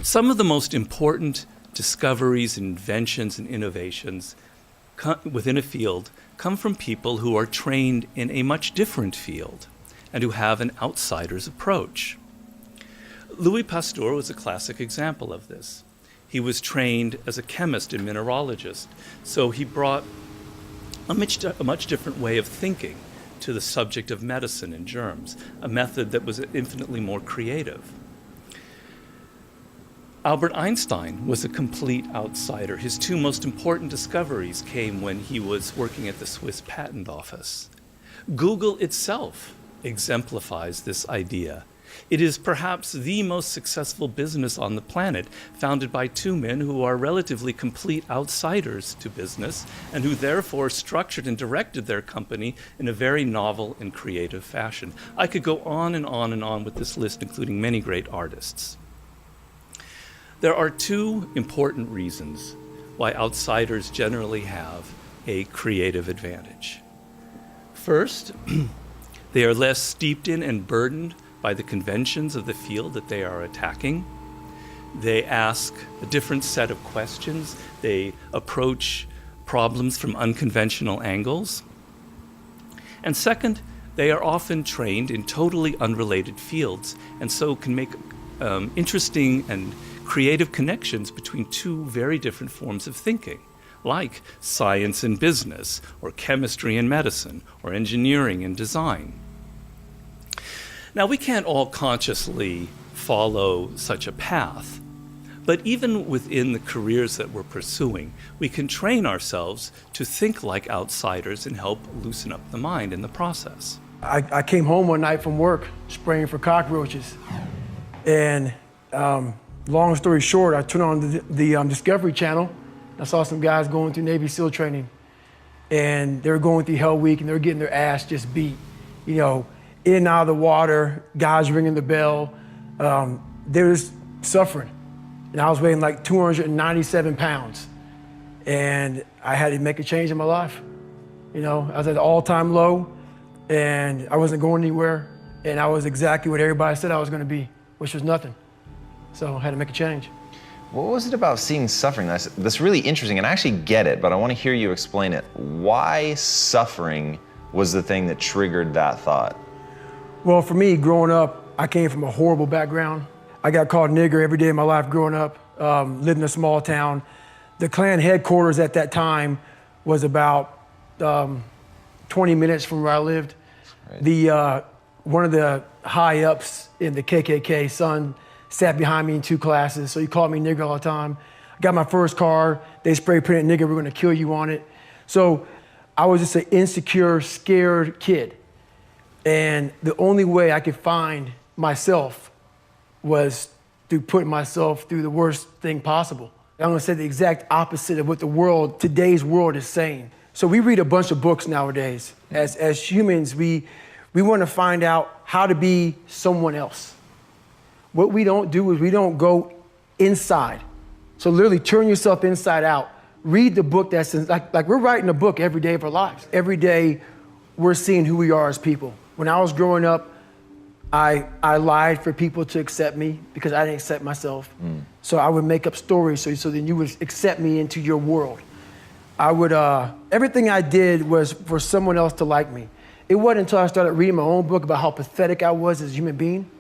Some of the most important discoveries, inventions, and innovations within a field come from people who are trained in a much different field and who have an outsider's approach. Louis Pasteur was a classic example of this. He was trained as a chemist and mineralogist, so he brought a much different way of thinking to the subject of medicine and germs, a method that was infinitely more creative. Albert Einstein was a complete outsider. His two most important discoveries came when he was working at the Swiss Patent Office. Google itself exemplifies this idea. It is perhaps the most successful business on the planet, founded by two men who are relatively complete outsiders to business and who therefore structured and directed their company in a very novel and creative fashion. I could go on and on and on with this list, including many great artists. There are two important reasons why outsiders generally have a creative advantage. First, they are less steeped in and burdened by the conventions of the field that they are attacking. They ask a different set of questions. They approach problems from unconventional angles. And second, they are often trained in totally unrelated fields and so can make interesting and creative connections between two very different forms of thinking, like science and business, or chemistry and medicine, or engineering and design. Now, we can't all consciously follow such a path, but even within the careers that we're pursuing, we can train ourselves to think like outsiders and help loosen up the mind in the process. I came home one night from work spraying for cockroaches, and long story short, I turned on the Discovery Channel. I saw some guys going through Navy SEAL training, and they were going through Hell Week, and they were getting their ass just beat. You know, in and out of the water, guys ringing the bell. They were suffering. And I was weighing like 297 pounds. And I had to make a change in my life. You know, I was at an all-time low, and I wasn't going anywhere, and I was exactly what everybody said I was gonna be, which was nothing. So I had to make a change. What was it about seeing suffering that's really interesting? And I actually get it, but I want to hear you explain it. Why suffering was the thing that triggered that thought? Well, for me, growing up, I came from a horrible background. I got called nigger every day of my life growing up, lived in a small town. The Klan headquarters at that time was about 20 minutes from where I lived. Right. One of the high-ups in the KKK, son, sat behind me in two classes, so he called me nigger all the time. I got my first car, they spray painted nigger, we're gonna kill you on it. So I was just an insecure, scared kid. And the only way I could find myself was through putting myself through the worst thing possible. I'm gonna say the exact opposite of what the world, today's world, is saying. So we read a bunch of books nowadays. As humans, we wanna find out how to be someone else. What we don't do is we don't go inside. So literally turn yourself inside out. Read the book that's like we're writing a book every day of our lives. Every day we're seeing who we are as people. When I was growing up, I lied for people to accept me because I didn't accept myself. So I would make up stories so then you would accept me into your world. I would, everything I did was for someone else to like me. It wasn't until I started reading my own book about how pathetic I was as a human being.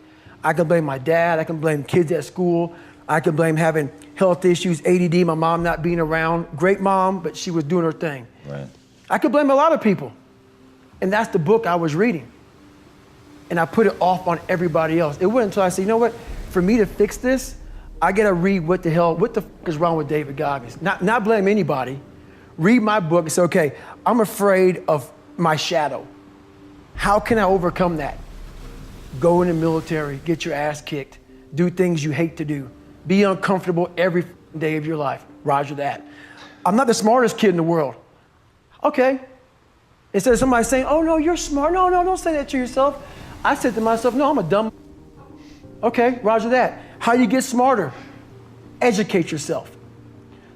I can blame my dad, I can blame kids at school, I can blame having health issues, ADD, my mom not being around. Great mom, but she was doing her thing. Right. I could blame a lot of people. And that's the book I was reading. And I put it off on everybody else. It wasn't until I said, you know what, for me to fix this, I gotta read what the fuck is wrong with David Goggins? Not blame anybody. Read my book and say, okay, I'm afraid of my shadow. How can I overcome that? Go in the military, get your ass kicked, do things you hate to do, be uncomfortable every day of your life. Roger that. I'm not the smartest kid in the world. Okay. Instead of somebody saying, oh no, you're smart. No, don't say that to yourself. I said to myself, no, I'm a dumb. Okay, roger that. How do you get smarter? Educate yourself.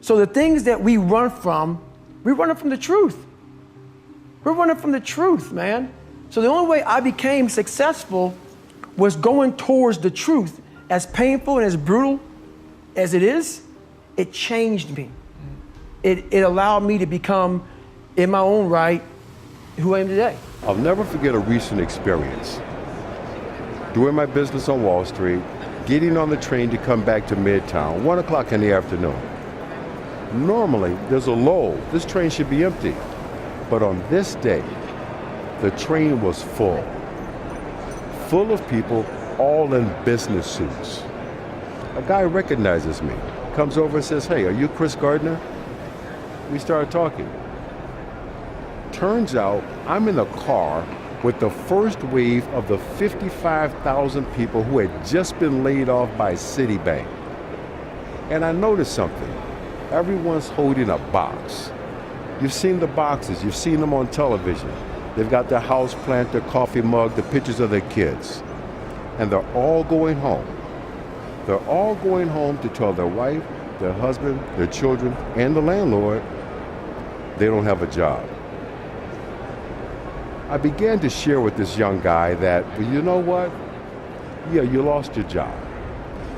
So the things that we run from the truth. We're running from the truth, man. So the only way I became successful was going towards the truth. As painful and as brutal as it is, it changed me. It allowed me to become, in my own right, who I am today. I'll never forget a recent experience. Doing my business on Wall Street, getting on the train to come back to Midtown, 1 o'clock in the afternoon. Normally, there's a lull. This train should be empty. But on this day, the train was full. Full of people, all in business suits. A guy recognizes me, comes over and says, "Hey, are you Chris Gardner?" We started talking. Turns out I'm in a car with the first wave of the 55,000 people who had just been laid off by Citibank. And I noticed something. Everyone's holding a box. You've seen the boxes, you've seen them on television. They've got their house plant, their coffee mug, the pictures of their kids. And they're all going home. They're all going home to tell their wife, their husband, their children, and the landlord they don't have a job. I began to share with this young guy that, well, you know what? Yeah, you lost your job,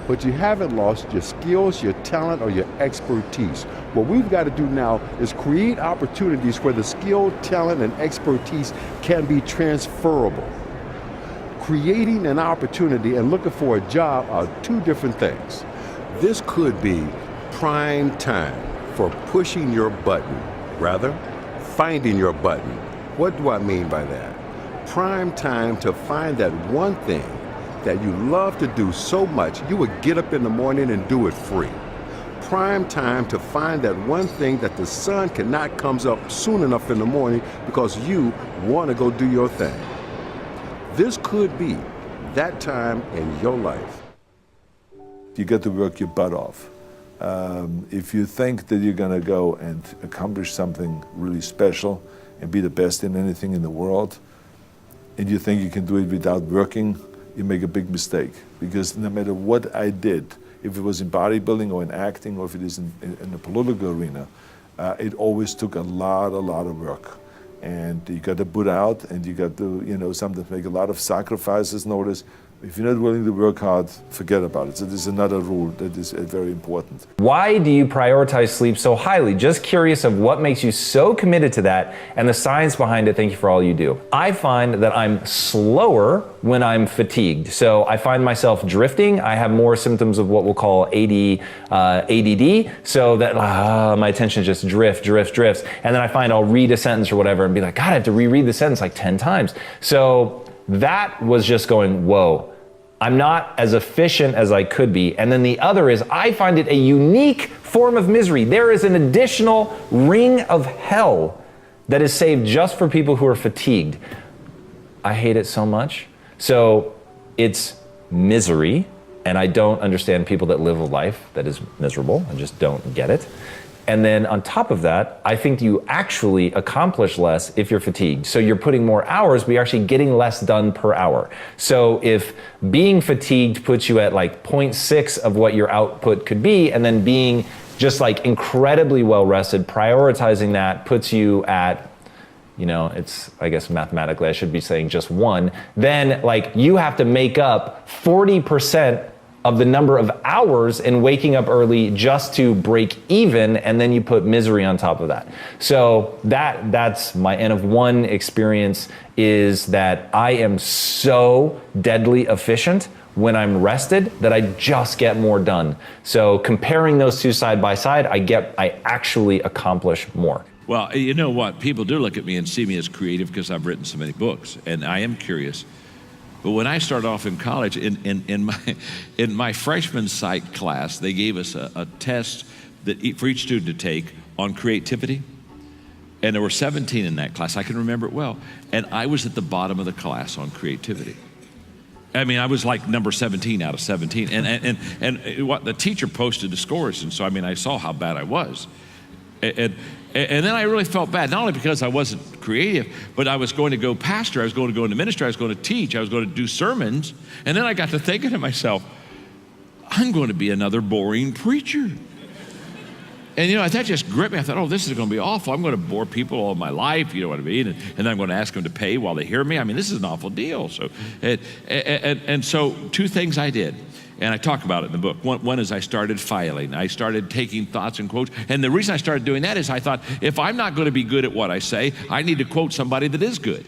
but you haven't lost your skills, your talent, or your expertise. What we've got to do now is create opportunities where the skill, talent, and expertise can be transferable. Creating an opportunity and looking for a job are two different things. This could be prime time for pushing your button, rather, finding your button. What do I mean by that? Prime time to find that one thing that you love to do so much you would get up in the morning and do it free. Prime time to find that one thing that the sun cannot come up soon enough in the morning because you want to go do your thing. This could be that time in your life. You got to work your butt off. If you think that you're going to go and accomplish something really special and be the best in anything in the world, and you think you can do it without working, you make a big mistake. Because no matter what I did, if it was in bodybuilding or in acting or if it is in the political arena, it always took a lot of work. And you got to put out, and you got to, sometimes make a lot of sacrifices. Notice, if you're not willing to work hard, forget about it. So there's another rule that is very important. Why do you prioritize sleep so highly? Just curious of what makes you so committed to that and the science behind it. Thank you for all you do. I find that I'm slower when I'm fatigued. So I find myself drifting. I have more symptoms of what we'll call ADD. So that my attention just drifts. And then I find I'll read a sentence or whatever and be like, God, I have to reread the sentence like 10 times. So that was just going, whoa. I'm not as efficient as I could be. And then the other is I find it a unique form of misery. There is an additional ring of hell that is saved just for people who are fatigued. I hate it so much. So it's misery, and I don't understand people that live a life that is miserable. I just don't get it. And then on top of that, I think you actually accomplish less if you're fatigued. So you're putting more hours, but you're actually getting less done per hour. So if being fatigued puts you at like 0.6 of what your output could be, and then being just like incredibly well rested, prioritizing that puts you at, it's, I guess mathematically I should be saying just 1, then like you have to make up 40% of the number of hours in waking up early just to break even, and then you put misery on top of that. So that's my N of 1 experience, is that I am so deadly efficient when I'm rested that I just get more done. So comparing those two side by side, I actually accomplish more. Well, you know what? People do look at me and see me as creative because I've written so many books, and I am curious. But when I started off in college, in my freshman psych class, they gave us a test for each student to take on creativity. And there were 17 in that class. I can remember it well. And I was at the bottom of the class on creativity. I mean, I was like number 17 out of 17. And what the teacher posted the scores. And so, I mean, I saw how bad I was. And then I really felt bad, not only because I wasn't creative, but I was going to go pastor, I was going to go into ministry, I was going to teach, I was going to do sermons. And then I got to thinking to myself, I'm going to be another boring preacher. And that just gripped me. I thought, oh, this is going to be awful. I'm going to bore people all my life, you know what I mean? And then I'm going to ask them to pay while they hear me. I mean, this is an awful deal. So, and so 2 things I did. And I talk about it in the book. One is I started filing. I started taking thoughts and quotes. And the reason I started doing that is I thought, if I'm not going to be good at what I say, I need to quote somebody that is good.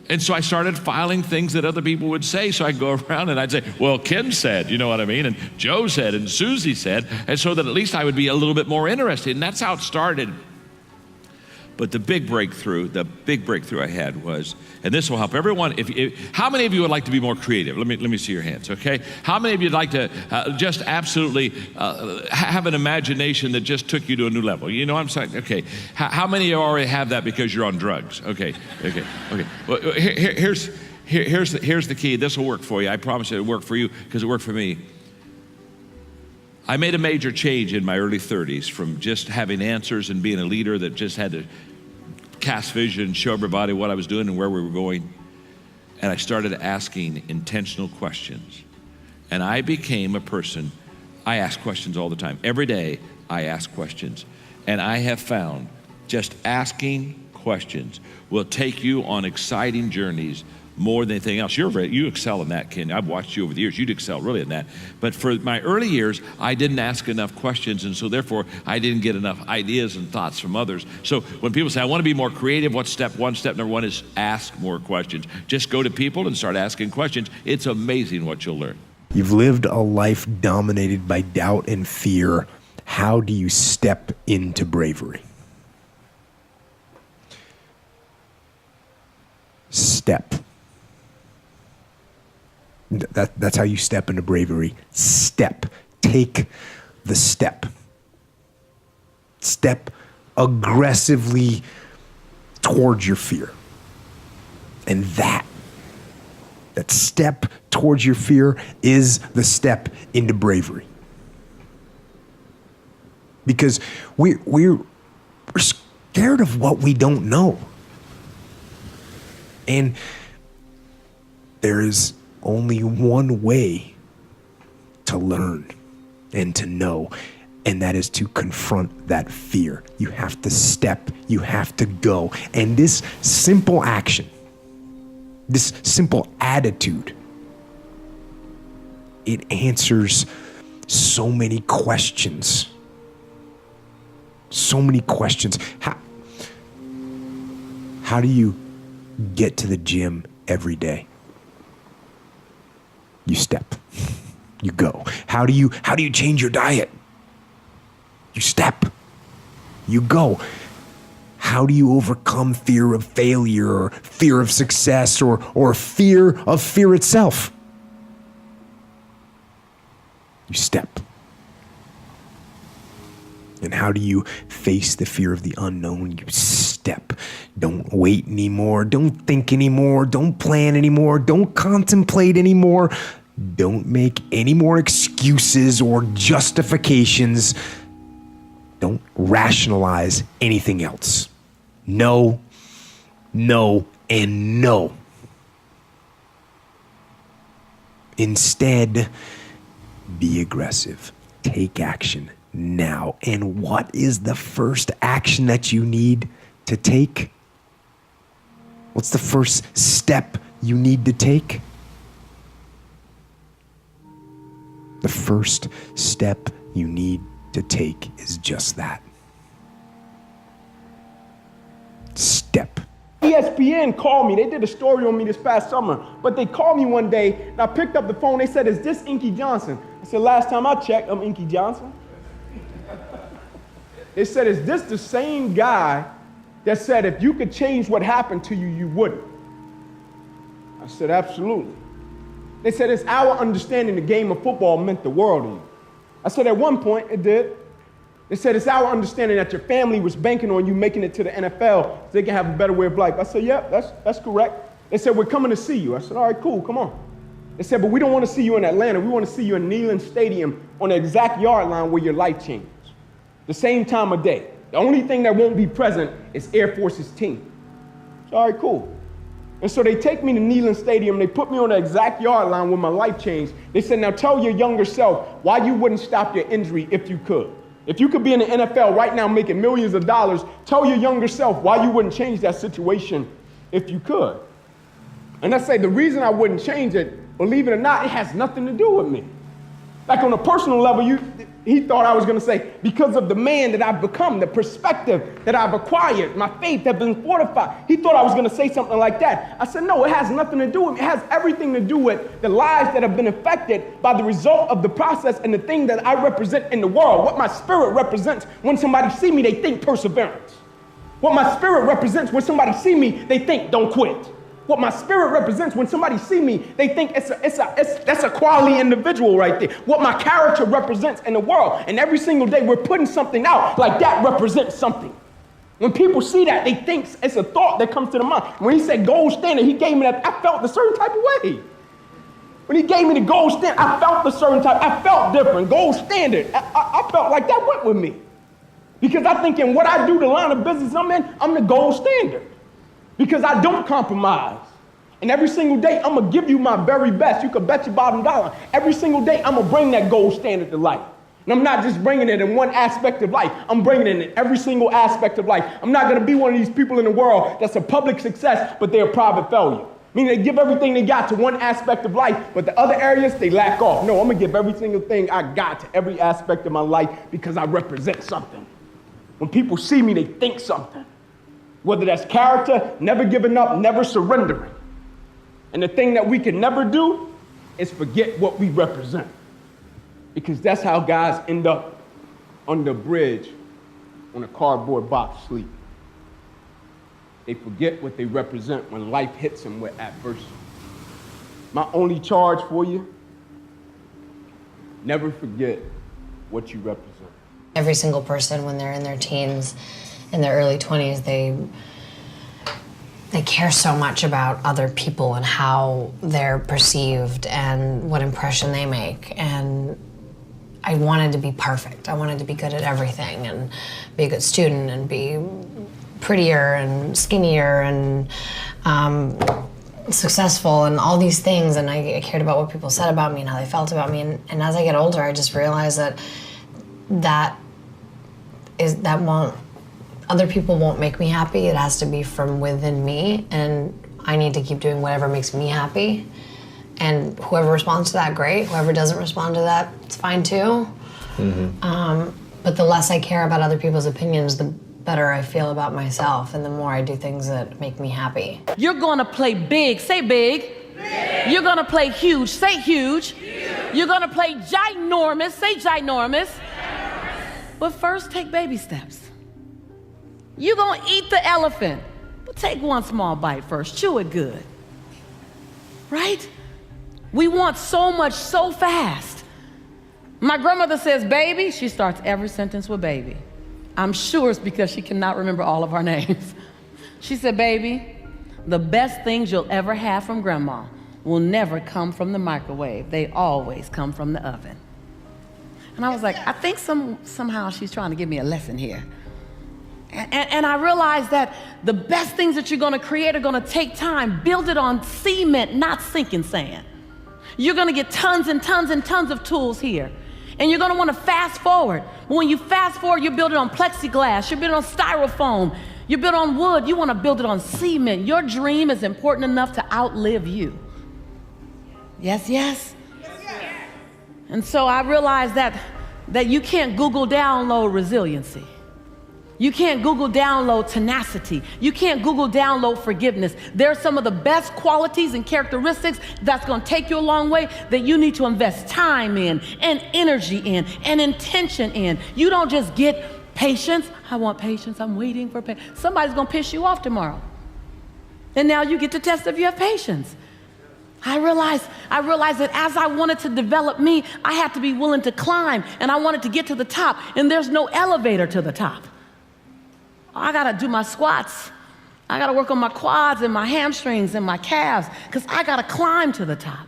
And so I started filing things that other people would say. So I'd go around and I'd say, well, Ken said, you know what I mean? And Joe said, and Susie said. And so that at least I would be a little bit more interested. And that's how it started. But the big breakthrough I had was, and this will help everyone. How many of you would like to be more creative? Let me see your hands, okay? How many of you would like to just absolutely have an imagination that just took you to a new level? You know what I'm saying? Okay. How many of you already have that because you're on drugs? Okay. Well, here's the key. This will work for you. I promise it'll work for you because it worked for me. I made a major change in my early 30s from just having answers and being a leader that just had to cast vision, show everybody what I was doing and where we were going. And I started asking intentional questions. And I became a person, I ask questions all the time. Every day I ask questions. And I have found just asking questions will take you on exciting journeys more than anything else. You excel in that, Ken. I've watched you over the years. You'd excel really in that. But for my early years, I didn't ask enough questions, and so therefore, I didn't get enough ideas and thoughts from others. So when people say, I want to be more creative, what's step one? Step number one is ask more questions. Just go to people and start asking questions. It's amazing what you'll learn. You've lived a life dominated by doubt and fear. How do you step into bravery? Step. That's how you step into bravery. Step. Take the step. Step aggressively towards your fear. And that step towards your fear is the step into bravery. Because we're scared of what we don't know. And there is only one way to learn and to know, and that is to confront that fear. You have to step, you have to go. And this simple action, this simple attitude, it answers so many questions. So many questions. How do you get to the gym every day? You step. You go. How do you change your diet? You step. You go. How do you overcome fear of failure or fear of success or fear of fear itself? You step. And how do you face the fear of the unknown? You step. Don't wait anymore. Don't think anymore. Don't plan anymore. Don't contemplate anymore. Don't make any more excuses or justifications. Don't rationalize anything else. No, no, and no. Instead, be aggressive. Take action now. And what is the first action that you need to take? What's the first step you need to take? The first step you need to take is just that. Step. ESPN called me. They did a story on me this past summer, but they called me one day, and I picked up the phone. They said, is this Inky Johnson? I said, last time I checked, I'm Inky Johnson. They said, is this the same guy that said if you could change what happened to you, you wouldn't? I said, absolutely. They said, it's our understanding the game of football meant the world to you. I said, at one point, it did. They said, it's our understanding that your family was banking on you making it to the NFL so they can have a better way of life. I said, yep, that's correct. They said, we're coming to see you. I said, all right, cool, come on. They said, but we don't want to see you in Atlanta. We want to see you in Neyland Stadium on the exact yard line where your life changes. The same time of day. The only thing that won't be present is Air Force's team. So, all right, cool. And so they take me to Neyland Stadium, they put me on the exact yard line where my life changed. They said, now tell your younger self why you wouldn't stop your injury if you could. If you could be in the NFL right now making millions of dollars, tell your younger self why you wouldn't change that situation if you could. And I say the reason I wouldn't change it, believe it or not, it has nothing to do with me. Like on a personal level, he thought I was gonna say, because of the man that I've become, the perspective that I've acquired, my faith has been fortified. He thought I was gonna say something like that. I said, no, it has nothing to do with me. It has everything to do with the lives that have been affected by the result of the process and the thing that I represent in the world. What my spirit represents, when somebody see me, they think perseverance. What my spirit represents, when somebody see me, they think don't quit. What my spirit represents, when somebody see me, they think that's a quality individual right there. What my character represents in the world. And every single day we're putting something out like that represents something. When people see that, they think it's a thought that comes to the mind. When he said gold standard, he gave me that, I felt a certain type of way. When he gave me the gold standard, I felt a certain type, I felt different. Gold standard, I felt like that went with me. Because I think in what I do, the line of business I'm in, I'm the gold standard. Because I don't compromise. And every single day, I'm gonna give you my very best. You can bet your bottom dollar. Every single day, I'm gonna bring that gold standard to life. And I'm not just bringing it in one aspect of life. I'm bringing it in every single aspect of life. I'm not gonna be one of these people in the world that's a public success, but they're a private failure. Meaning they give everything they got to one aspect of life, but the other areas, they lack off. No, I'm gonna give every single thing I got to every aspect of my life because I represent something. When people see me, they think something. Whether that's character, never giving up, never surrendering. And the thing that we can never do is forget what we represent. Because that's how guys end up under a bridge on a cardboard box sleep. They forget what they represent when life hits them with adversity. My only charge for you, never forget what you represent. Every single person, when they're in their teens, in their early 20s, they care so much about other people and how they're perceived and what impression they make. And I wanted to be perfect. I wanted to be good at everything and be a good student and be prettier and skinnier and successful and all these things. And I cared about what people said about me and how they felt about me. And as I get older, I just realized that other people won't make me happy. It has to be from within me, and I need to keep doing whatever makes me happy. And whoever responds to that, great. Whoever doesn't respond to that, it's fine too. Mm-hmm. But the less I care about other people's opinions, the better I feel about myself, and the more I do things that make me happy. You're gonna play big, say big. Big. You're gonna play huge, say huge. Huge. You're gonna play ginormous, say ginormous. But first, take baby steps. You're gonna eat the elephant, but take one small bite first, chew it good. Right? We want so much so fast. My grandmother says baby, she starts every sentence with baby. I'm sure it's because she cannot remember all of our names. She said, baby, the best things you'll ever have from grandma will never come from the microwave. They always come from the oven. And I was like, I think somehow she's trying to give me a lesson here. And I realized that the best things that you're gonna create are gonna take time. Build it on cement, not sinking sand. You're gonna get tons and tons and tons of tools here. And you're gonna wanna fast forward. But when you fast forward, you build it on plexiglass, you build it on styrofoam, you build it on wood, you wanna build it on cement. Your dream is important enough to outlive you. Yes, yes? And so I realized that you can't Google download resiliency. You can't Google download tenacity. You can't Google download forgiveness. There are some of the best qualities and characteristics that's gonna take you a long way that you need to invest time in and energy in and intention in. You don't just get patience. I want patience, I'm waiting for patience. Somebody's gonna piss you off tomorrow. And now you get to test if you have patience. I realized that as I wanted to develop me, I had to be willing to climb, and I wanted to get to the top, and there's no elevator to the top. I gotta do my squats. I gotta work on my quads and my hamstrings and my calves, because I gotta climb to the top.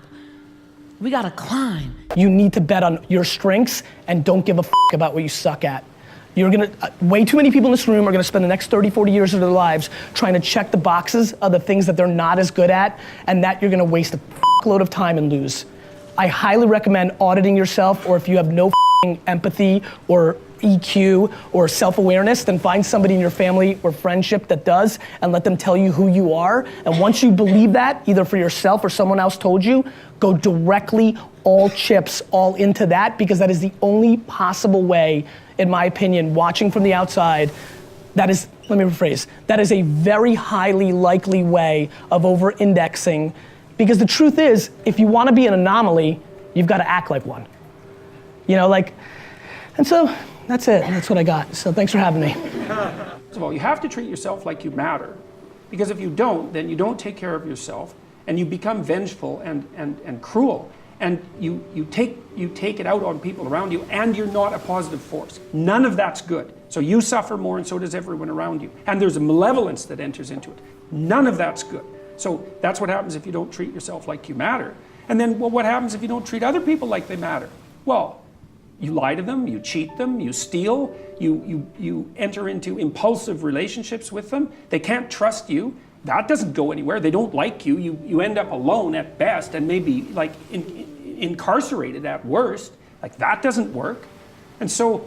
We gotta climb. You need to bet on your strengths and don't give a about what you suck at. You're gonna, way too many people in this room are gonna spend the next 30, 40 years of their lives trying to check the boxes of the things that they're not as good at, and that you're gonna waste a load of time and lose. I highly recommend auditing yourself, or if you have no empathy or EQ or self-awareness, then find somebody in your family or friendship that does, and let them tell you who you are. And once you believe that, either for yourself or someone else told you, go directly all chips, all into that, because that is the only possible way, in my opinion, watching from the outside, that is, let me rephrase, that is a very highly likely way of over-indexing, because the truth is, if you want to be an anomaly, you've got to act like one. You know, like, and so that's it, that's what I got. So thanks for having me. First of all, you have to treat yourself like you matter, because if you don't, then you don't take care of yourself, and you become vengeful and cruel. And you take it out on people around you, and you're not a positive force. None of that's good. So you suffer more, and so does everyone around you. And there's a malevolence that enters into it. None of that's good. So that's what happens if you don't treat yourself like you matter. And then, well, what happens if you don't treat other people like they matter? Well, you lie to them, you cheat them, you steal, you enter into impulsive relationships with them. They can't trust you. That doesn't go anywhere. They don't like you. You end up alone at best, and maybe like incarcerated at worst. Like, that doesn't work. And so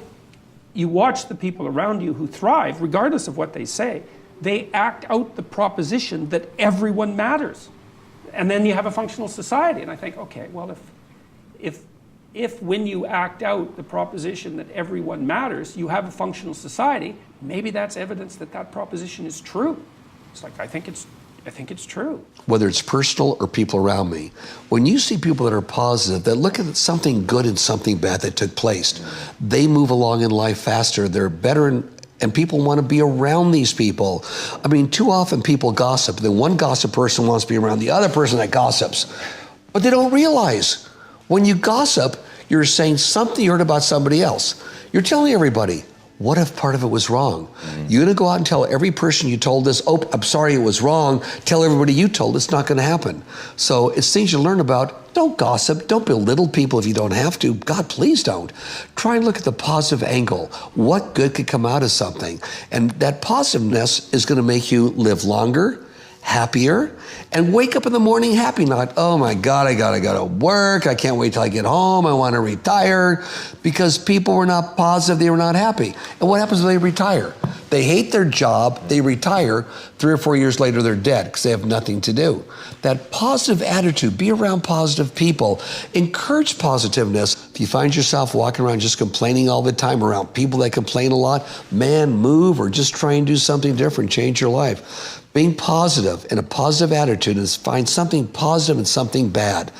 you watch the people around you who thrive, regardless of what they say, they act out the proposition that everyone matters. And then you have a functional society. And I think, okay, well, if when you act out the proposition that everyone matters, you have a functional society, maybe that's evidence that that proposition is true. It's like, I think it's true. Whether it's personal or people around me, when you see people that are positive, that look at something good and something bad that took place, they move along in life faster, they're better, and people want to be around these people. I mean, too often people gossip. The one gossip person wants to be around the other person that gossips. But they don't realize when you gossip, you're saying something you heard about somebody else. You're telling everybody, what if part of it was wrong? You're gonna go out and tell every person you told this, oh, I'm sorry it was wrong, tell everybody you told, it's not gonna happen. So it's things you learn about. Don't gossip, don't belittle people if you don't have to. God, please don't. Try and look at the positive angle. What good could come out of something? And that positiveness is gonna make you live longer, happier, and wake up in the morning happy, not, oh my God, I gotta go to work, I can't wait till I get home, I wanna retire, because people were not positive, they were not happy. And what happens when they retire? They hate their job, they retire, 3 or 4 years later they're dead because they have nothing to do. That positive attitude, be around positive people, encourage positiveness. If you find yourself walking around just complaining all the time around people that complain a lot, man, move or just try and do something different, change your life. Being positive and a positive attitude is find something positive and something bad.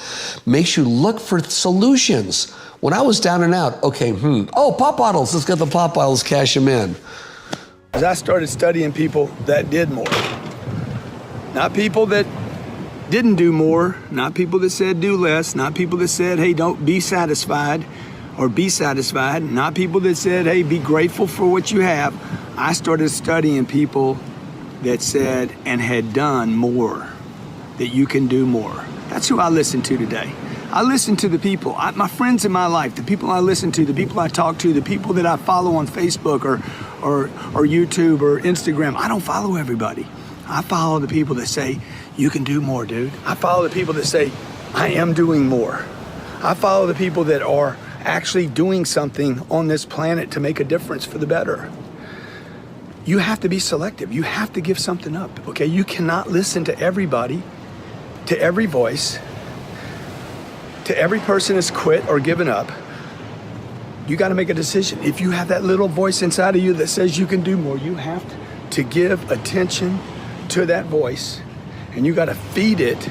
Makes you look for solutions. When I was down and out, okay, oh, pop bottles, let's get the pop bottles, cash them in. As I started studying people that did more, not people that didn't do more, not people that said do less, not people that said, hey, don't be satisfied or be satisfied, not people that said, hey, be grateful for what you have. I started studying people that said and had done more, that you can do more. That's who I listen to today. I listen to the people, my friends in my life, the people I listen to, the people I talk to, the people that I follow on Facebook or YouTube or Instagram. I don't follow everybody. I follow the people that say, you can do more, dude. I follow the people that say, I am doing more. I follow the people that are actually doing something on this planet to make a difference for the better. You have to be selective. You have to give something up, okay? You cannot listen to everybody, to every voice, to every person that's quit or given up. You got to make a decision. If you have that little voice inside of you that says you can do more, you have to give attention to that voice, and you got to feed it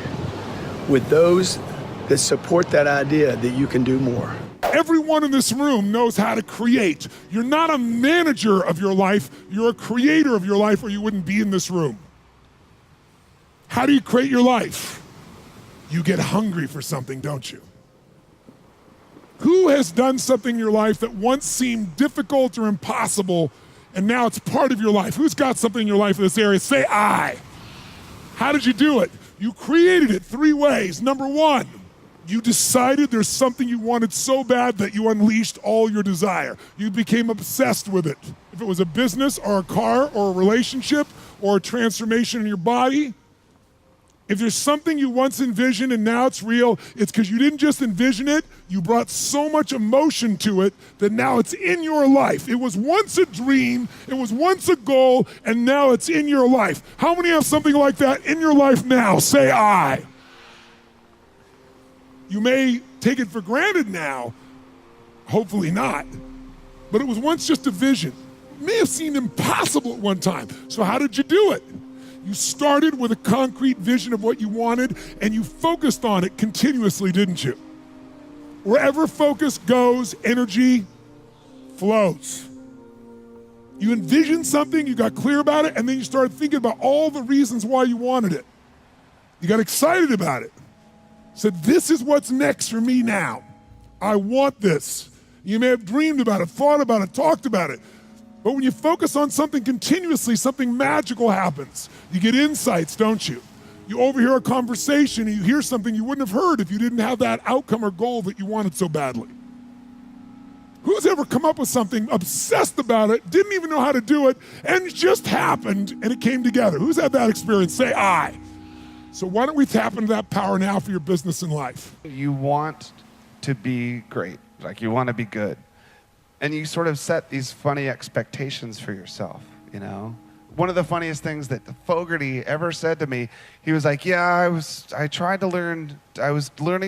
with those that support that idea that you can do more. Everyone in this room knows how to create. You're not a manager of your life, you're a creator of your life, or you wouldn't be in this room. How do you create your life? You get hungry for something, don't you? Who has done something in your life that once seemed difficult or impossible, and now it's part of your life? Who's got something in your life in this area? Say I. How did you do it? You created it 3 ways. Number 1, you decided there's something you wanted so bad that you unleashed all your desire. You became obsessed with it. If it was a business or a car or a relationship or a transformation in your body, if there's something you once envisioned and now it's real, it's because you didn't just envision it, you brought so much emotion to it that now it's in your life. It was once a dream, it was once a goal, and now it's in your life. How many have something like that in your life now? Say I. You may take it for granted now. Hopefully not. But it was once just a vision. It may have seemed impossible at one time. So how did you do it? You started with a concrete vision of what you wanted, and you focused on it continuously, didn't you? Wherever focus goes, energy flows. You envisioned something, you got clear about it, and then you started thinking about all the reasons why you wanted it. You got excited about it. Said, this is what's next for me now. I want this. You may have dreamed about it, thought about it, talked about it. But when you focus on something continuously, something magical happens. You get insights, don't you? You overhear a conversation and you hear something you wouldn't have heard if you didn't have that outcome or goal that you wanted so badly. Who's ever come up with something, obsessed about it, didn't even know how to do it, and it just happened and it came together? Who's had that experience? Say I. So why don't we tap into that power now for your business and life? You want to be great, like you want to be good. And you sort of set these funny expectations for yourself, you know? One of the funniest things that Fogerty ever said to me, he was like, yeah, I was learning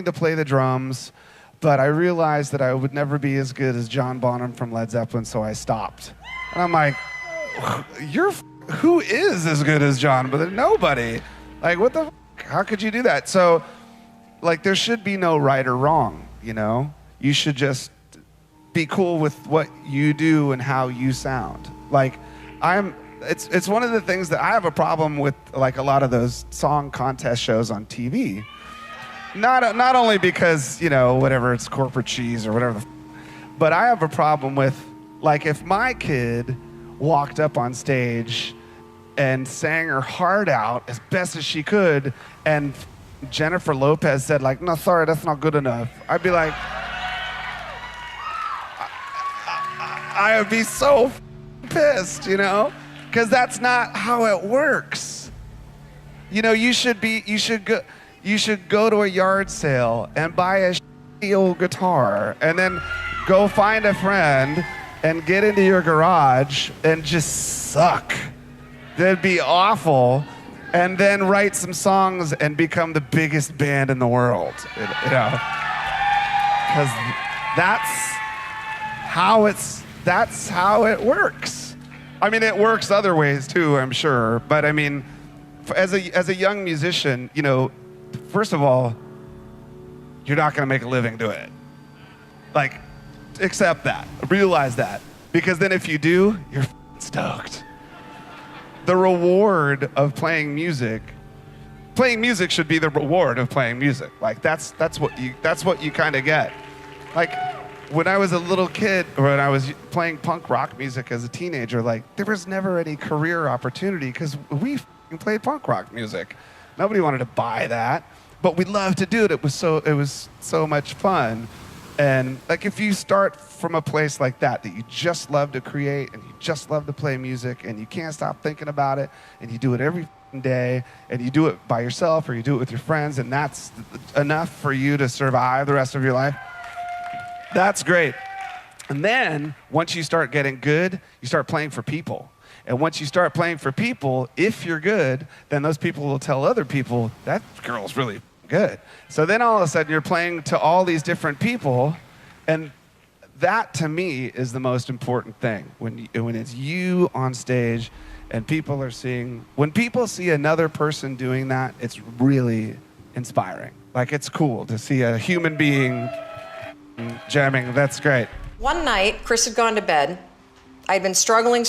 to play the drums, but I realized that I would never be as good as John Bonham from Led Zeppelin, so I stopped. And I'm like, who is as good as John? But nobody. Like, what the, how could you do that? So, like, there should be no right or wrong, you know? You should just be cool with what you do and how you sound. Like, it's one of the things that I have a problem with, like a lot of those song contest shows on TV. Not only because, you know, whatever, it's corporate cheese or whatever, but I have a problem with, like, if my kid walked up on stage and sang her heart out as best as she could, and Jennifer Lopez said, like, no, sorry, that's not good enough, I'd be like, I would be so pissed, you know? Because that's not how it works. You know, you should go to a yard sale and buy a shitty old guitar and then go find a friend and get into your garage and just suck. That'd be awful. And then write some songs and become the biggest band in the world, you know? Because that's how it works. I mean, it works other ways too, I'm sure. But I mean, as a young musician, you know, first of all, you're not gonna make a living doing it. Like, accept that, realize that. Because then if you do, you're stoked. The reward of playing music should be the reward of playing music. Like, that's what you kind of get. Like, when I was a little kid, or when I was playing punk rock music as a teenager, like, there was never any career opportunity because we played punk rock music. Nobody wanted to buy that, but we loved to do it. It was so much fun. And like, if you start from a place like that you just love to create and you just love to play music and you can't stop thinking about it and you do it every day and you do it by yourself or you do it with your friends and that's enough for you to survive the rest of your life, that's great. And then once you start getting good, you start playing for people. And once you start playing for people, if you're good, then those people will tell other people, that girl's really good. So then all of a sudden you're playing to all these different people, and that to me is the most important thing. When it's you on stage and people are seeing, when people see another person doing that, it's really inspiring. Like, it's cool to see a human being jamming. That's great. One night, Chris had gone to bed. I'd been struggling.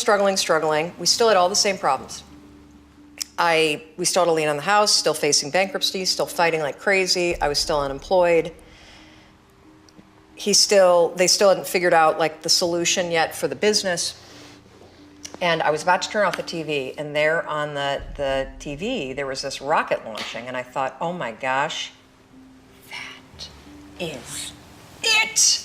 We still had all the same problems. We still had a lien on the house, still facing bankruptcy, still fighting like crazy. I was still unemployed. They still hadn't figured out like the solution yet for the business. And I was about to turn off the TV, and there on the TV, there was this rocket launching, and I thought, oh my gosh, that is it.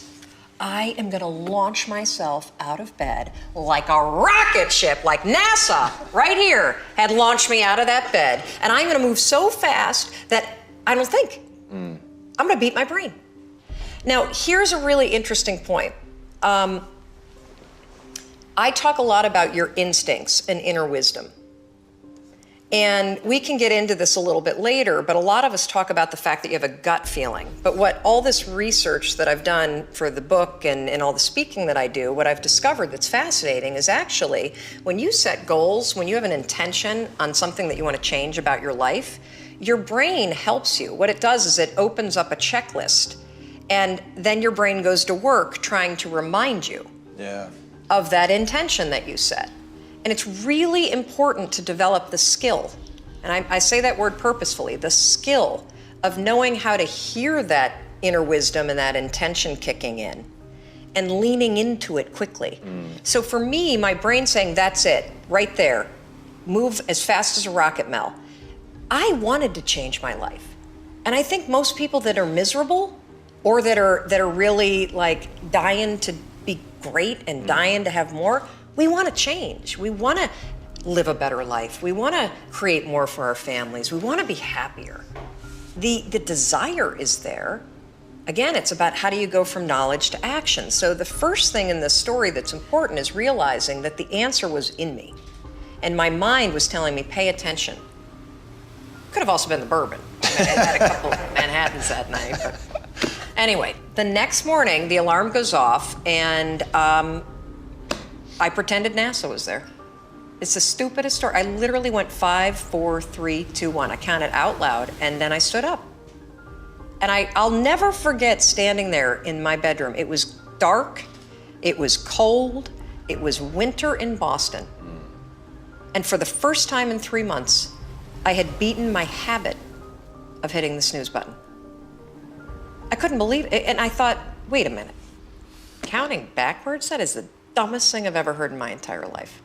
I am gonna launch myself out of bed like a rocket ship, like NASA, right here, had launched me out of that bed. And I'm gonna move so fast that I don't think. I'm gonna beat my brain. Now, here's a really interesting point. I talk a lot about your instincts and inner wisdom. And we can get into this a little bit later, but a lot of us talk about the fact that you have a gut feeling. But what all this research that I've done for the book and all the speaking that I do, what I've discovered that's fascinating is actually when you set goals, when you have an intention on something that you want to change about your life, your brain helps you. What it does is it opens up a checklist, and then your brain goes to work trying to remind you of that intention that you set. And it's really important to develop the skill, and I say that word purposefully, the skill of knowing how to hear that inner wisdom and that intention kicking in and leaning into it quickly. So for me, my brain saying, that's it, right there, move as fast as a rocket, Mel. I wanted to change my life. And I think most people that are miserable or that are really like dying to be great and dying to have more, we want to change. We want to live a better life. We want to create more for our families. We want to be happier. The desire is there. Again, it's about how do you go from knowledge to action. So the first thing in this story that's important is realizing that the answer was in me. And my mind was telling me, pay attention. Could have also been the bourbon. I had a couple of Manhattans that night. But anyway, the next morning, the alarm goes off, and I pretended NASA was there. It's the stupidest story. I literally went 5, 4, 3, 2, 1. I counted out loud, and then I stood up. And I'll never forget standing there in my bedroom. It was dark, it was cold, it was winter in Boston. And for the first time in 3 months, I had beaten my habit of hitting the snooze button. I couldn't believe it, and I thought, wait a minute. Counting backwards, that is the dumbest thing I've ever heard in my entire life.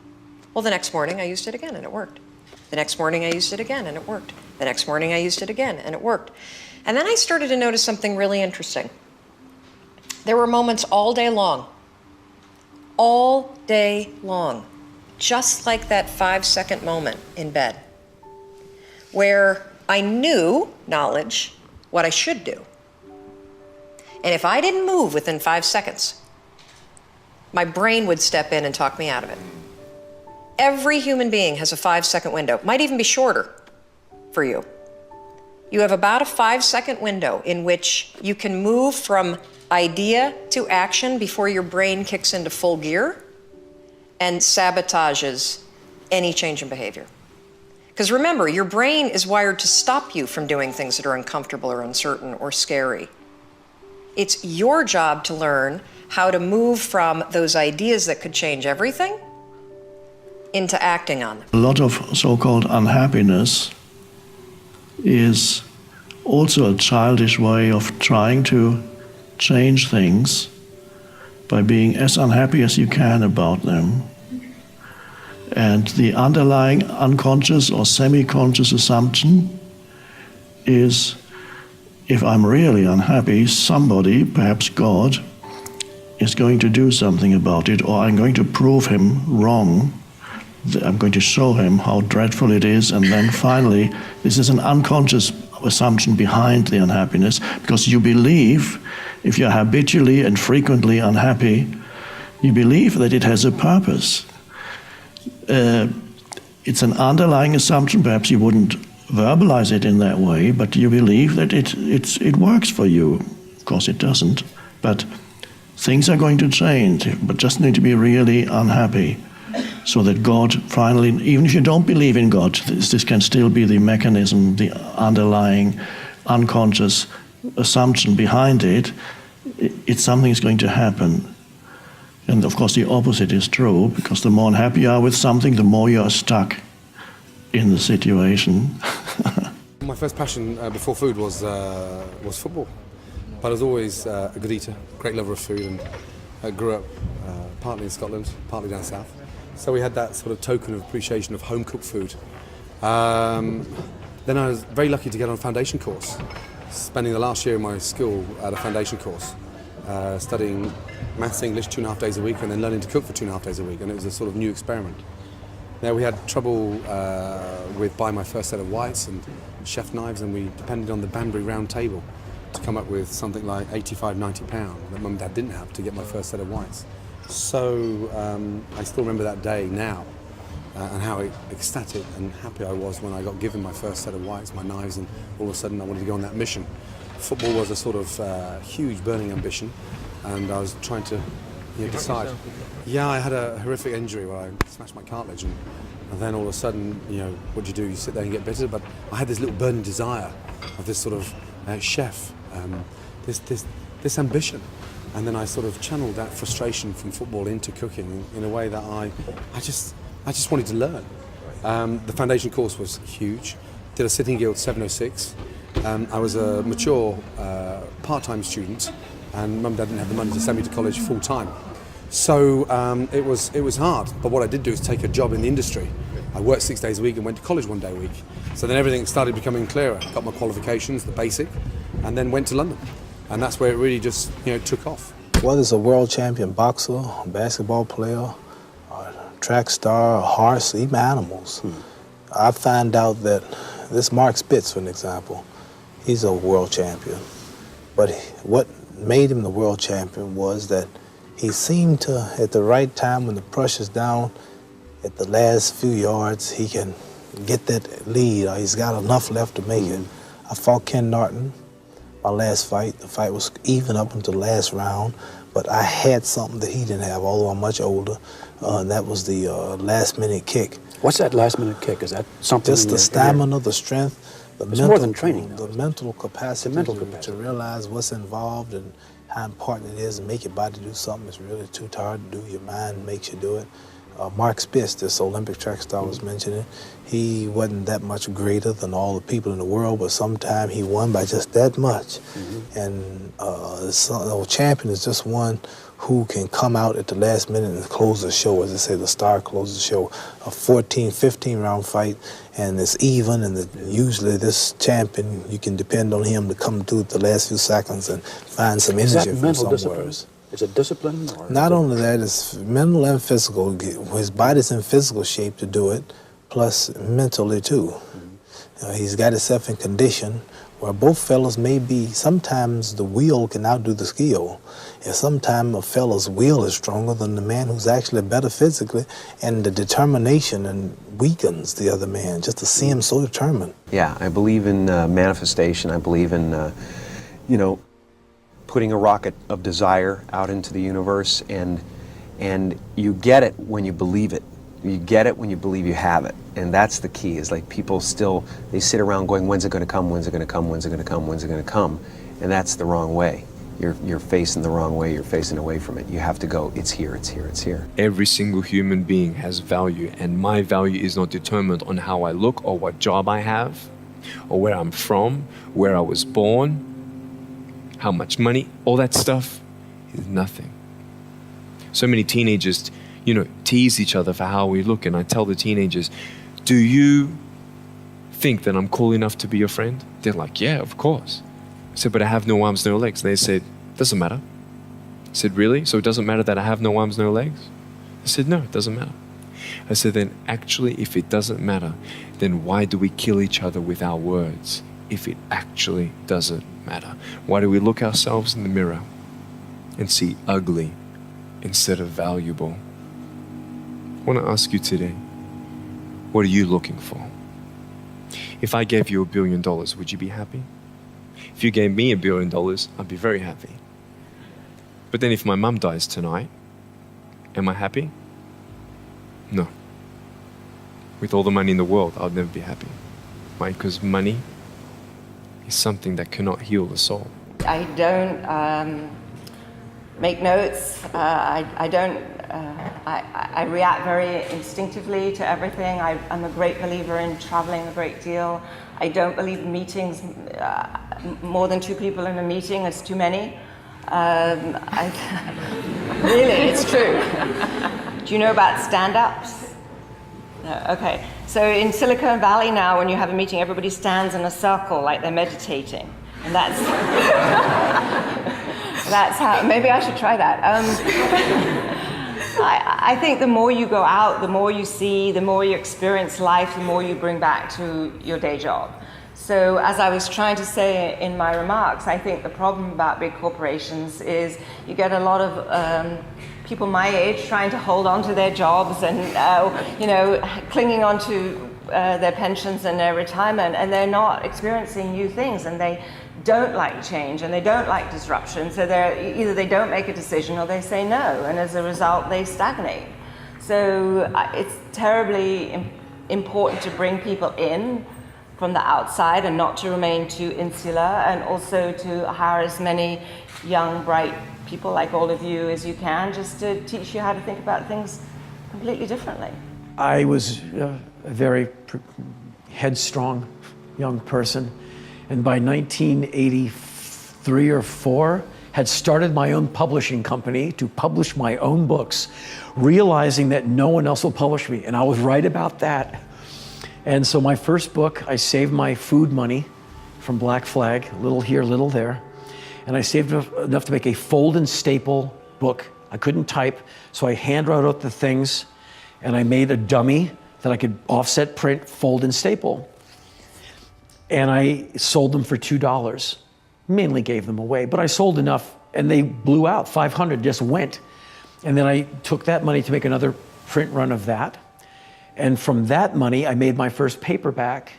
Well, the next morning I used it again and it worked. The next morning I used it again and it worked. The next morning I used it again and it worked. And then I started to notice something really interesting. There were moments all day long, just like that 5-second moment in bed, where I knew, knowledge, what I should do. And if I didn't move within 5 seconds, my brain would step in and talk me out of it. Every human being has a 5-second window, might even be shorter for you. You have about a 5-second window in which you can move from idea to action before your brain kicks into full gear and sabotages any change in behavior. Because remember, your brain is wired to stop you from doing things that are uncomfortable or uncertain or scary. It's your job to learn how to move from those ideas that could change everything into acting on them. A lot of so-called unhappiness is also a childish way of trying to change things by being as unhappy as you can about them. And the underlying unconscious or semi-conscious assumption is, if I'm really unhappy, somebody, perhaps God, is going to do something about it, or I'm going to prove him wrong. I'm going to show him how dreadful it is, and then finally, this is an unconscious assumption behind the unhappiness, because you believe, if you're habitually and frequently unhappy, you believe that it has a purpose. It's an underlying assumption, perhaps you wouldn't verbalize it in that way, but you believe that it works for you. Of course it doesn't, but things are going to change, but just need to be really unhappy, so that God finally, even if you don't believe in God, this can still be the mechanism, the underlying unconscious assumption behind it. It's something is going to happen. And of course the opposite is true, because the more unhappy you are with something, the more you are stuck in the situation. My first passion before food was football. But I was always a good eater, great lover of food, and I grew up partly in Scotland, partly down south. So we had that sort of token of appreciation of home-cooked food. Then I was very lucky to get on a foundation course, spending the last year of my school at a foundation course, studying maths, English 2.5 days a week, and then learning to cook for 2.5 days a week, and it was a sort of new experiment. Now we had trouble with buying my first set of whites and chef knives, and we depended on the Banbury round table to come up with something like £85, £90 that Mum and Dad didn't have to get my first set of whites. So I still remember that day now, and how ecstatic and happy I was when I got given my first set of whites, my knives, and all of a sudden I wanted to go on that mission. Football was a sort of huge burning ambition, and I was trying to decide. Yeah, I had a horrific injury where I smashed my cartilage, and then all of a sudden, what do? You sit there and get bitter. But I had this little burning desire of this sort of chef, this ambition, and then I sort of channeled that frustration from football into cooking in a way that I just wanted to learn. The foundation course was huge. Did a Sitting Guild 706. I was a mature part-time student, and Mum and Dad didn't have the money to send me to college full-time. So it was hard, but what I did do is take a job in the industry. I worked 6 days a week and went to college 1 day a week. So then everything started becoming clearer. Got my qualifications, the basic, and then went to London. And that's where it really just took off. Whether it's a world champion boxer, a basketball player, a track star, a horse, even animals, I find out that this Mark Spitz, for an example, he's a world champion. But what made him the world champion was that he seemed to, at the right time when the pressure's down, at the last few yards, he can get that lead, or he's got enough left to make it. I fought Ken Norton, my last fight. The fight was even up until the last round, but I had something that he didn't have, although I'm much older, and that was the last-minute kick. What's that last-minute kick? Is that something? Just the stamina, the strength, it's more than training, the mental capacity, to realize what's involved and how important it is to make your body do something that's really too tired to do. Your mind makes you do it. Mark Spitz, this Olympic track star I was mentioning, he wasn't that much greater than all the people in the world, but sometimes he won by just that much. And the champion is just one who can come out at the last minute and close the show. As I say, the star closes the show. A 14, 15-round fight, and it's even, and usually this champion, you can depend on him to come through at the last few seconds and find some energy from somewhere. Is it discipline? Or not only that, it's mental and physical. His body's in physical shape to do it, plus mentally too. He's got himself in condition where both fellas may be, sometimes the will can outdo the skill. And sometimes a fella's will is stronger than the man who's actually better physically, and the determination and weakens the other man, just to see him so determined. Yeah, I believe in manifestation. I believe in, putting a rocket of desire out into the universe, and you get it when you believe it. You get it when you believe you have it, and that's the key. Is like people still, they sit around going, when's it going to come, when's it going to come, when's it going to come, when's it going to come, and that's the wrong way. You're facing the wrong way, you're facing away from it. You have to go, it's here, it's here, it's here. Every single human being has value, and my value is not determined on how I look or what job I have or where I'm from, where I was born, how much money, all that stuff is nothing. So many teenagers, tease each other for how we look, and I tell the teenagers, do you think that I'm cool enough to be your friend? They're like, yeah, of course. I said, but I have no arms, no legs. They said, doesn't matter. I said, really? So it doesn't matter that I have no arms, no legs? I said, no, it doesn't matter. I said, then actually, if it doesn't matter, then why do we kill each other with our words if it actually doesn't matter? Why do we look ourselves in the mirror and see ugly instead of valuable? I want to ask you today, what are you looking for? If I gave you $1 billion, would you be happy? If you gave me $1 billion, I'd be very happy. But then if my mum dies tonight, am I happy? No. With all the money in the world, I'll never be happy. Why? Because money is something that cannot heal the soul. I don't make notes. I react very instinctively to everything. I'm a great believer in traveling a great deal. I don't believe in meetings. More than 2 people in a meeting is too many. Really, it's true. Do you know about stand-ups? No, okay. So in Silicon Valley now, when you have a meeting, everybody stands in a circle like they're meditating. And that's that's how, maybe I should try that. I think the more you go out, the more you see, the more you experience life, the more you bring back to your day job. So as I was trying to say in my remarks, I think the problem about big corporations is you get a lot of people my age trying to hold on to their jobs and, clinging on to their pensions and their retirement, and they're not experiencing new things, and they don't like change and they don't like disruption. So either they don't make a decision or they say no, and as a result, they stagnate. So it's terribly important to bring people in from the outside and not to remain too insular, and also to hire as many young, bright people like all of you as you can, just to teach you how to think about things completely differently. I was a very headstrong young person, and by 1983 or 4, had started my own publishing company to publish my own books, realizing that no one else will publish me, and I was right about that. And so my first book, I saved my food money from Black Flag, little here, little there, and I saved enough to make a fold and staple book. I couldn't type, so I hand wrote out the things, and I made a dummy that I could offset, print, fold, and staple. And I sold them for $2. Mainly gave them away, but I sold enough, and they blew out. 500 just went. And then I took that money to make another print run of that. And from that money, I made my first paperback.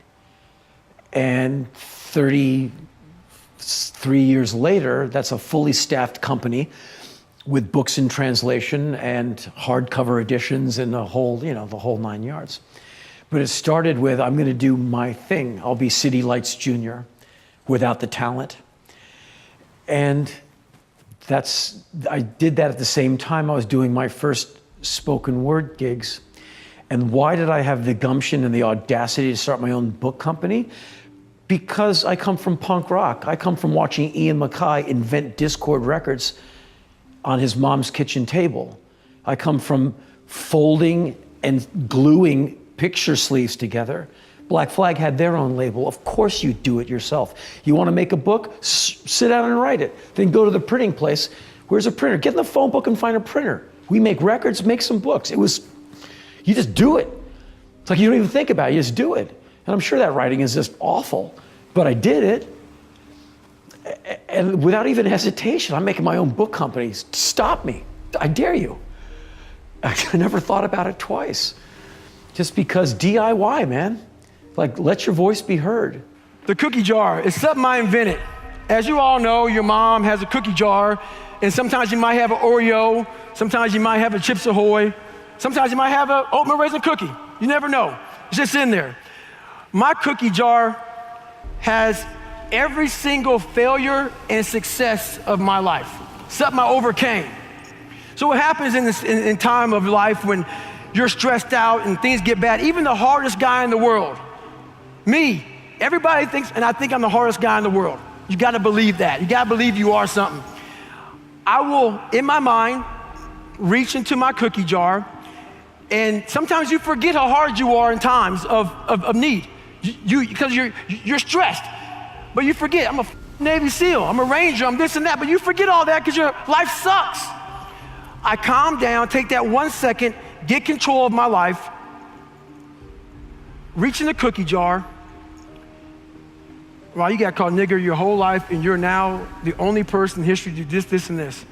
And 33 years later, that's a fully staffed company with books in translation and hardcover editions and the whole 9 yards. But it started with, I'm gonna do my thing. I'll be City Lights Jr. without the talent. And I did that at the same time I was doing my first spoken word gigs. And why did I have the gumption and the audacity to start my own book company? Because I come from punk rock. I come from watching Ian MacKaye invent Discord records on his mom's kitchen table. I come from folding and gluing picture sleeves together. Black Flag had their own label. Of course you do it yourself. You want to make a book? Sit down and write it. Then go to the printing place. Where's a printer? Get in the phone book and find a printer. We make records, make some books. You just do it. It's like you don't even think about it, you just do it. And I'm sure that writing is just awful, but I did it. And without even hesitation, I'm making my own book company. Stop me, I dare you. I never thought about it twice. Just because DIY, man. Like, let your voice be heard. The cookie jar is something I invented. As you all know, your mom has a cookie jar, and sometimes you might have an Oreo, sometimes you might have a Chips Ahoy, sometimes you might have an oatmeal raisin cookie. You never know. It's just in there. My cookie jar has every single failure and success of my life, something I overcame. So what happens in time of life when you're stressed out and things get bad, even the hardest guy in the world, me, everybody thinks, and I think I'm the hardest guy in the world. You gotta believe that. You gotta believe you are something. I will, in my mind, reach into my cookie jar, and sometimes you forget how hard you are in times of need. Because you're stressed, but you forget, I'm a Navy SEAL, I'm a Ranger, I'm this and that, but you forget all that because your life sucks. I calm down, take that 1 second, get control of my life, reach in the cookie jar. Well, you got called nigger your whole life, and you're now the only person in history to do this, this, and this.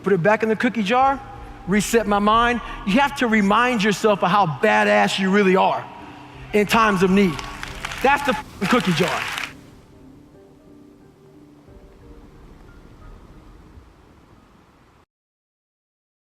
Put it back in the cookie jar, reset my mind. You have to remind yourself of how badass you really are in times of need. That's the cookie jar.